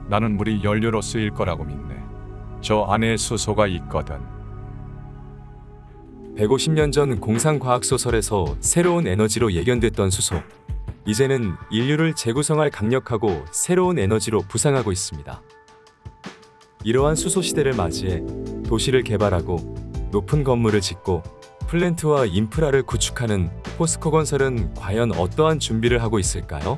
나는 물이 연료로 쓰일 거라고 믿네. 저 안에 수소가 있거든. 150년 전 공상과학소설에서 새로운 에너지로 예견됐던 수소. 이제는 인류를 재구성할 강력하고 새로운 에너지로 부상하고 있습니다. 이러한 수소 시대를 맞이해 도시를 개발하고 높은 건물을 짓고 플랜트와 인프라를 구축하는 포스코 건설은 과연 어떠한 준비를 하고 있을까요?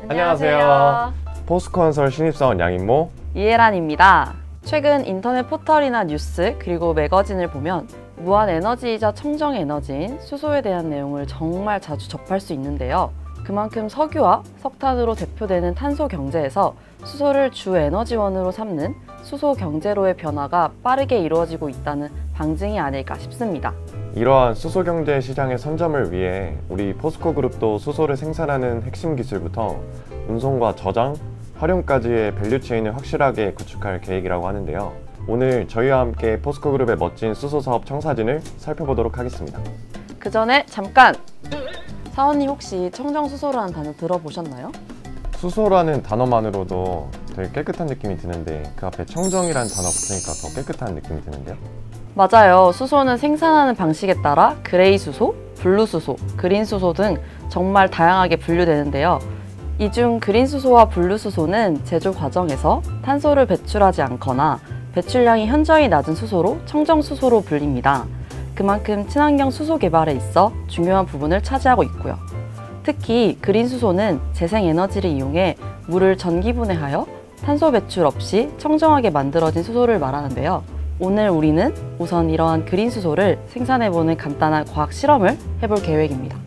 안녕하세요. 포스코건설 신입사원 양인모, 이혜란입니다. 최근 인터넷 포털이나 뉴스 그리고 매거진을 보면 무한 에너지이자 청정 에너지인 수소에 대한 내용을 정말 자주 접할 수 있는데요. 그만큼 석유와 석탄으로 대표되는 탄소 경제에서 수소를 주 에너지원으로 삼는 수소 경제로의 변화가 빠르게 이루어지고 있다는 방증이 아닐까 싶습니다. 이러한 수소 경제 시장의 선점을 위해 우리 포스코 그룹도 수소를 생산하는 핵심 기술부터 운송과 저장, 활용까지의 밸류체인을 확실하게 구축할 계획이라고 하는데요. 오늘 저희와 함께 포스코 그룹의 멋진 수소 사업 청사진을 살펴보도록 하겠습니다. 그 전에 잠깐! 사원님 혹시 청정수소라는 단어 들어보셨나요? 수소라는 단어만으로도 되게 깨끗한 느낌이 드는데 그 앞에 청정이라는 단어 붙으니까 더 깨끗한 느낌이 드는데요? 맞아요. 수소는 생산하는 방식에 따라 그레이 수소, 블루 수소, 그린 수소 등 정말 다양하게 분류되는데요. 이 중 그린 수소와 블루 수소는 제조 과정에서 탄소를 배출하지 않거나 배출량이 현저히 낮은 수소로 청정 수소로 불립니다. 그만큼 친환경 수소 개발에 있어 중요한 부분을 차지하고 있고요. 특히 그린 수소는 재생 에너지를 이용해 물을 전기분해하여 탄소 배출 없이 청정하게 만들어진 수소를 말하는데요. 오늘 우리는 우선 이러한 그린 수소를 생산해보는 간단한 과학 실험을 해볼 계획입니다.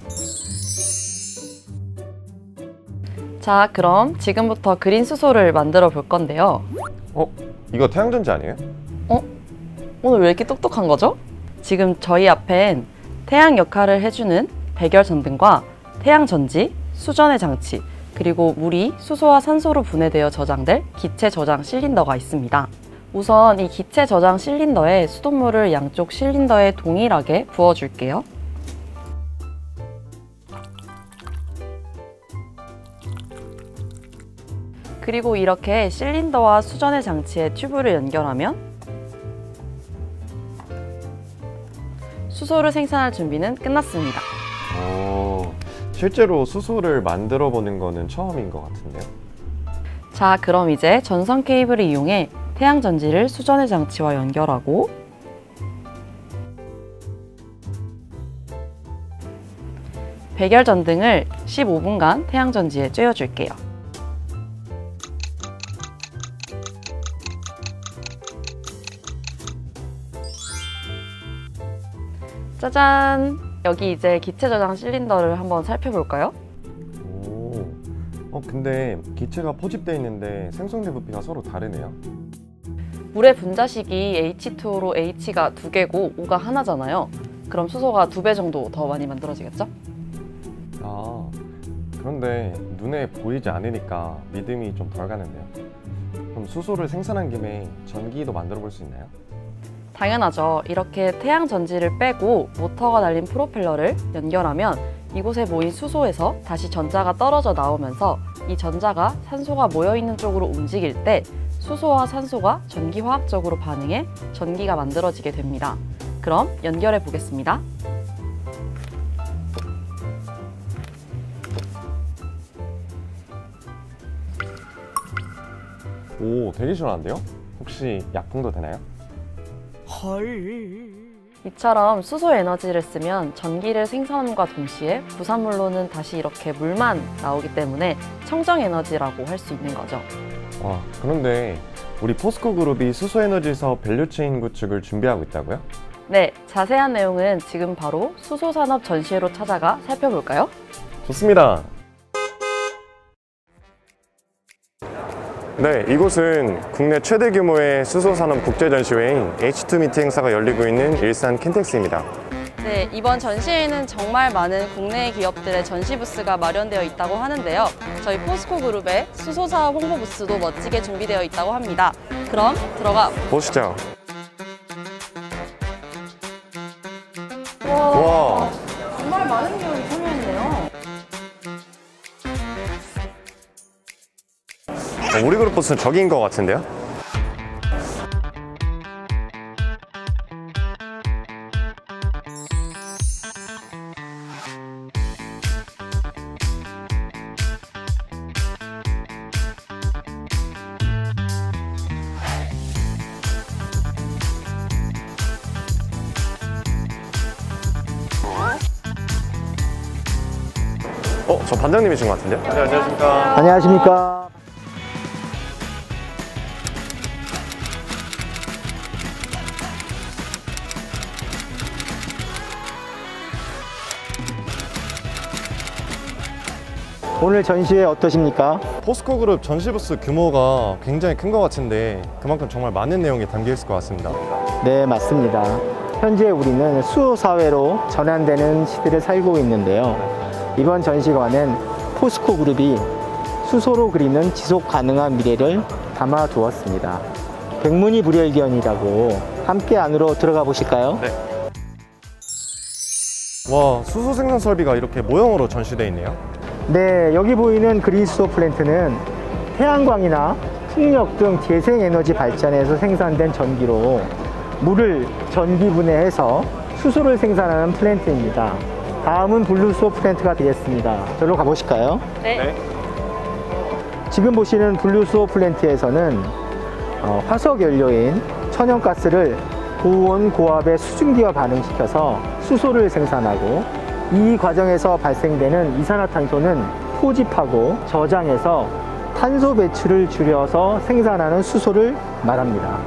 자, 그럼 지금부터 그린 수소를 만들어 볼 건데요. 이거 태양전지 아니에요? 오늘 왜 이렇게 똑똑한 거죠? 지금 저희 앞엔 태양 역할을 해주는 백열전등과 태양전지, 수전의 장치, 그리고 물이 수소와 산소로 분해되어 저장될 기체 저장 실린더가 있습니다. 우선 이 기체 저장 실린더에 수돗물을 양쪽 실린더에 동일하게 부어줄게요. 그리고 이렇게 실린더와 수전의 장치에 튜브를 연결하면 수소를 생산할 준비는 끝났습니다. 실제로 수소를 만들어 보는 거는 처음인 것 같은데요? 자, 그럼 이제 전선 케이블을 이용해 태양전지를 수전의 장치와 연결하고 백열전등을 15분간 태양전지에 쬐어줄게요. 짜잔! 여기 이제 기체 저장 실린더를 한번 살펴볼까요? 근데 기체가 포집되어 있는데 생성된 부피가 서로 다르네요. 물의 분자식이 H2O로 H가 2개고 O가 하나잖아요. 그럼 수소가 2배 정도 더 많이 만들어지겠죠? 그런데 눈에 보이지 않으니까 믿음이 좀 덜 가는데요. 그럼 수소를 생산한 김에 전기도 만들어 볼 수 있나요? 당연하죠. 이렇게 태양 전지를 빼고 모터가 달린 프로펠러를 연결하면 이곳에 모인 수소에서 다시 전자가 떨어져 나오면서 이 전자가 산소가 모여있는 쪽으로 움직일 때 수소와 산소가 전기화학적으로 반응해 전기가 만들어지게 됩니다. 그럼 연결해 보겠습니다. 되게 시원한데요? 혹시 약풍도 되나요? 이처럼 수소 에너지를 쓰면 전기를 생산함과 동시에 부산물로는 다시 이렇게 물만 나오기 때문에 청정 에너지라고 할 수 있는 거죠. 그런데 우리 포스코 그룹이 수소 에너지 사업 밸류체인 구축을 준비하고 있다고요? 네, 자세한 내용은 지금 바로 수소산업 전시회로 찾아가 살펴볼까요? 좋습니다. 네, 이곳은 국내 최대 규모의 수소산업 국제전시회인 H2미트 행사가 열리고 있는 일산 킨텍스입니다. 네, 이번 전시회에는 정말 많은 국내 기업들의 전시 부스가 마련되어 있다고 하는데요. 저희 포스코 그룹의 수소 사업 홍보 부스도 멋지게 준비되어 있다고 합니다. 그럼 들어가 보시죠. 와, 정말 많은 기업이 참여했네요. 우리 그룹 보스는 저기인 것 같은데요? 저 반장님이신 것 같은데요? 네, 안녕하십니까. 안녕하십니까. 오늘 전시회 어떠십니까? 포스코 그룹 전시 부스 규모가 굉장히 큰 것 같은데 그만큼 정말 많은 내용이 담겨 있을 것 같습니다. 네, 맞습니다. 현재 우리는 수소 사회로 전환되는 시대를 살고 있는데요. 이번 전시관은 포스코 그룹이 수소로 그리는 지속 가능한 미래를 담아 두었습니다. 백문이 불여일견이라고 함께 안으로 들어가 보실까요? 네. 와, 수소 생산 설비가 이렇게 모형으로 전시되어 있네요. 네, 여기 보이는 그린 수소 플랜트는 태양광이나 풍력 등 재생에너지 발전에서 생산된 전기로 물을 전기 분해해서 수소를 생산하는 플랜트입니다. 다음은 블루수소 플랜트가 되겠습니다. 저로 가보실까요? 네. 지금 보시는 블루수소 플랜트에서는 화석 연료인 천연가스를 고온 고압의 수증기와 반응시켜서 수소를 생산하고, 이 과정에서 발생되는 이산화탄소는 포집하고 저장해서 탄소 배출을 줄여서 생산하는 수소를 말합니다.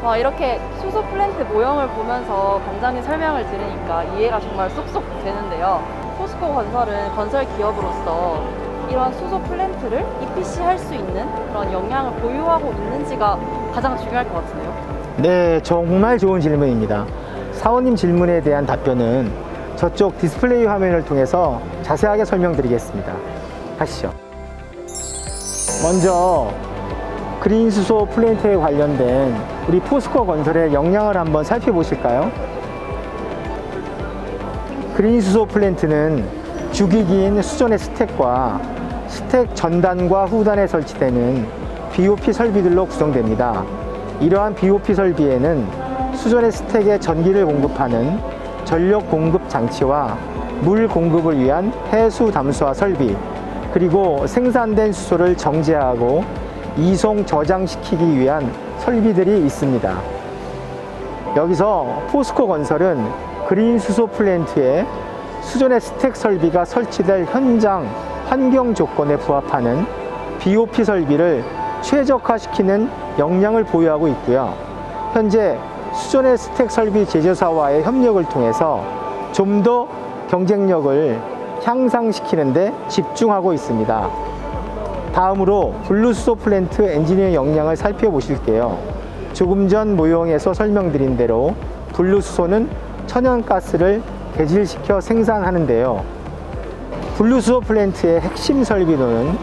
와, 이렇게 수소 플랜트 모형을 보면서 반장님 설명을 들으니까 이해가 정말 쏙쏙 되는데요. 포스코 건설은 건설 기업으로서 이러한 수소 플랜트를 EPC 할 수 있는 그런 역량을 보유하고 있는지가 가장 중요할 것 같은데요. 네, 정말 좋은 질문입니다. 사원님 질문에 대한 답변은 저쪽 디스플레이 화면을 통해서 자세하게 설명드리겠습니다. 가시죠. 먼저 그린 수소 플랜트에 관련된 우리 포스코 건설의 역량을 한번 살펴보실까요? 그린 수소 플랜트는 주기기인 수전의 스택과 스택 전단과 후단에 설치되는 BOP 설비들로 구성됩니다. 이러한 BOP 설비에는 수전의 스택에 전기를 공급하는 전력 공급 장치와 물 공급을 위한 해수 담수화 설비, 그리고 생산된 수소를 정제하고 이송 저장시키기 위한 설비들이 있습니다. 여기서 포스코 건설은 그린 수소 플랜트에 수전의 스택 설비가 설치될 현장 환경 조건에 부합하는 BOP 설비를 최적화시키는 역량을 보유하고 있고요. 현재 수전의 스택 설비 제조사와의 협력을 통해서 좀 더 경쟁력을 향상시키는 데 집중하고 있습니다. 다음으로 블루수소 플랜트 엔지니어 역량을 살펴보실게요. 조금 전 모형에서 설명드린 대로 블루수소는 천연가스를 개질시켜 생산하는데요. 블루수소 플랜트의 핵심 설비로는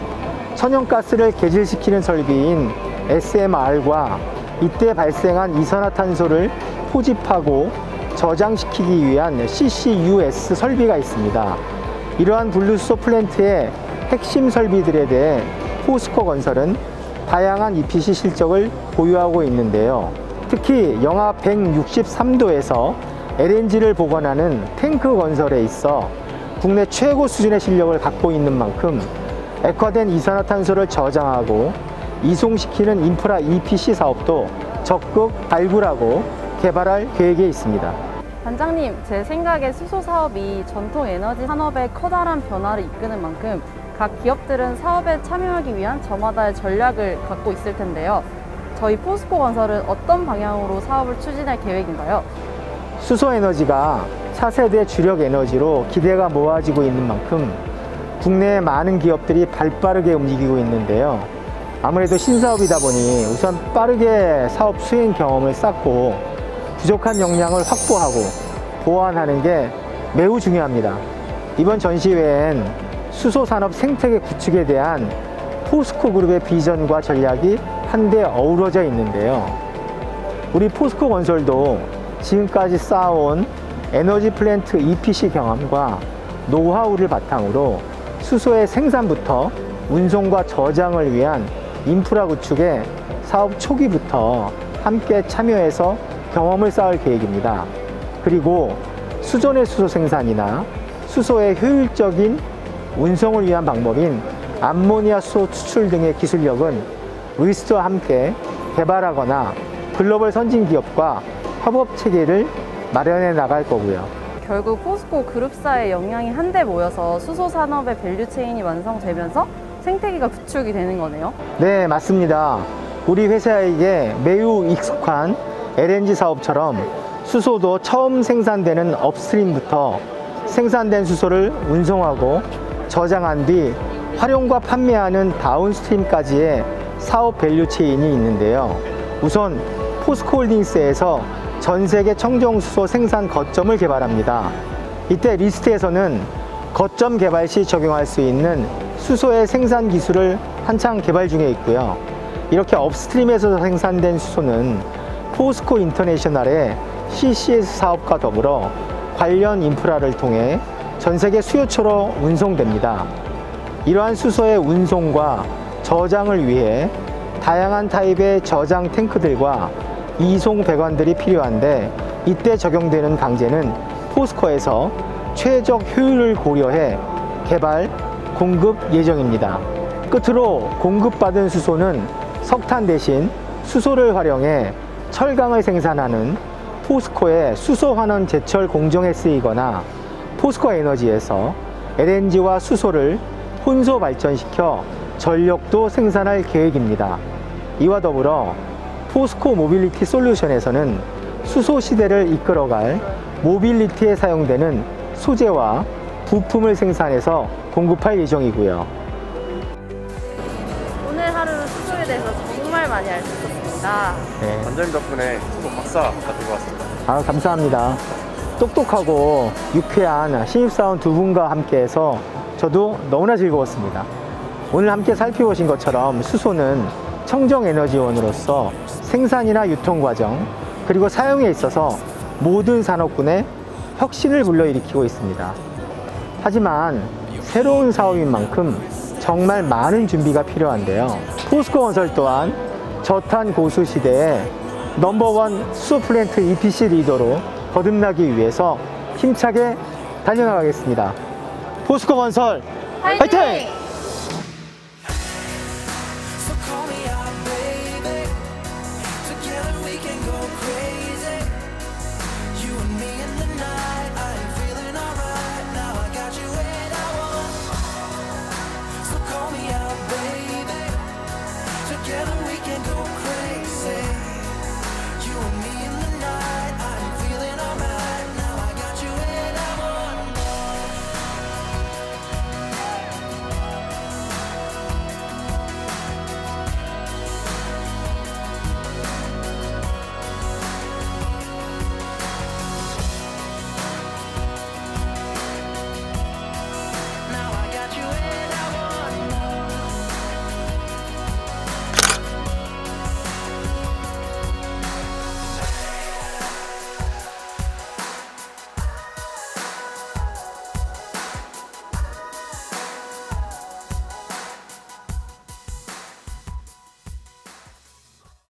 천연가스를 개질시키는 설비인 SMR과 이때 발생한 이산화탄소를 포집하고 저장시키기 위한 CCUS 설비가 있습니다. 이러한 블루수소 플랜트의 핵심 설비들에 대해 포스코 건설은 다양한 EPC 실적을 보유하고 있는데요. 특히 영하 163도에서 LNG를 보관하는 탱크 건설에 있어 국내 최고 수준의 실력을 갖고 있는 만큼 액화된 이산화탄소를 저장하고 이송시키는 인프라 EPC 사업도 적극 발굴하고 개발할 계획에 있습니다. 반장님, 제 생각에 수소 사업이 전통 에너지 산업의 커다란 변화를 이끄는 만큼 각 기업들은 사업에 참여하기 위한 저마다의 전략을 갖고 있을 텐데요. 저희 포스코 건설은 어떤 방향으로 사업을 추진할 계획인가요? 수소 에너지가 차세대 주력 에너지로 기대가 모아지고 있는 만큼 국내의 많은 기업들이 발빠르게 움직이고 있는데요. 아무래도 신사업이다 보니 우선 빠르게 사업 수행 경험을 쌓고 부족한 역량을 확보하고 보완하는 게 매우 중요합니다. 이번 전시회엔 수소 산업 생태계 구축에 대한 포스코 그룹의 비전과 전략이 한데 어우러져 있는데요. 우리 포스코 건설도 지금까지 쌓아온 에너지 플랜트 EPC 경험과 노하우를 바탕으로 수소의 생산부터 운송과 저장을 위한 인프라 구축에 사업 초기부터 함께 참여해서 경험을 쌓을 계획입니다. 그리고 수존의 수소 생산이나 수소의 효율적인 운송을 위한 방법인 암모니아 수소 추출 등의 기술력은 루이스와 함께 개발하거나 글로벌 선진 기업과 협업 체계를 마련해 나갈 거고요. 결국 포스코 그룹사의 영향이 한데 모여서 수소 산업의 밸류 체인이 완성되면서 생태계가 구축이 되는 거네요. 네, 맞습니다. 우리 회사에게 매우 익숙한 LNG 사업처럼 수소도 처음 생산되는 업스트림부터 생산된 수소를 운송하고 저장한 뒤 활용과 판매하는 다운스트림까지의 사업 밸류 체인이 있는데요. 우선 포스코홀딩스에서 전 세계 청정 수소 생산 거점을 개발합니다. 이때 리스트에서는 거점 개발 시 적용할 수 있는 수소의 생산 기술을 한창 개발 중에 있고요. 이렇게 업스트림에서 생산된 수소는 포스코 인터내셔널의 CCS 사업과 더불어 관련 인프라를 통해 전 세계 수요처로 운송됩니다. 이러한 수소의 운송과 저장을 위해 다양한 타입의 저장 탱크들과 이송 배관들이 필요한데, 이때 적용되는 방제는 포스코에서 최적 효율을 고려해 개발, 공급 예정입니다. 끝으로 공급받은 수소는 석탄 대신 수소를 활용해 철강을 생산하는 포스코의 수소환원 제철 공정에 쓰이거나 포스코 에너지에서 LNG와 수소를 혼소 발전시켜 전력도 생산할 계획입니다. 이와 더불어 포스코 모빌리티 솔루션에서는 수소 시대를 이끌어갈 모빌리티에 사용되는 소재와 부품을 생산해서 공급할 예정이고요. 오늘 하루 수소에 대해서 정말 많이 알 수 있었습니다. 네. 원장님 덕분에 수소 박사 가지고 왔습니다. 감사합니다. 똑똑하고 유쾌한 신입사원 두 분과 함께해서 저도 너무나 즐거웠습니다. 오늘 함께 살펴보신 것처럼 수소는 청정에너지원으로서 생산이나 유통과정 그리고 사용에 있어서 모든 산업군에 혁신을 불러일으키고 있습니다. 하지만 새로운 사업인 만큼 정말 많은 준비가 필요한데요. 포스코 건설 또한 저탄 고수 시대에 넘버원 수소 플랜트 EPC 리더로 거듭나기 위해서 힘차게 달려나가겠습니다. 포스코 건설 화이팅!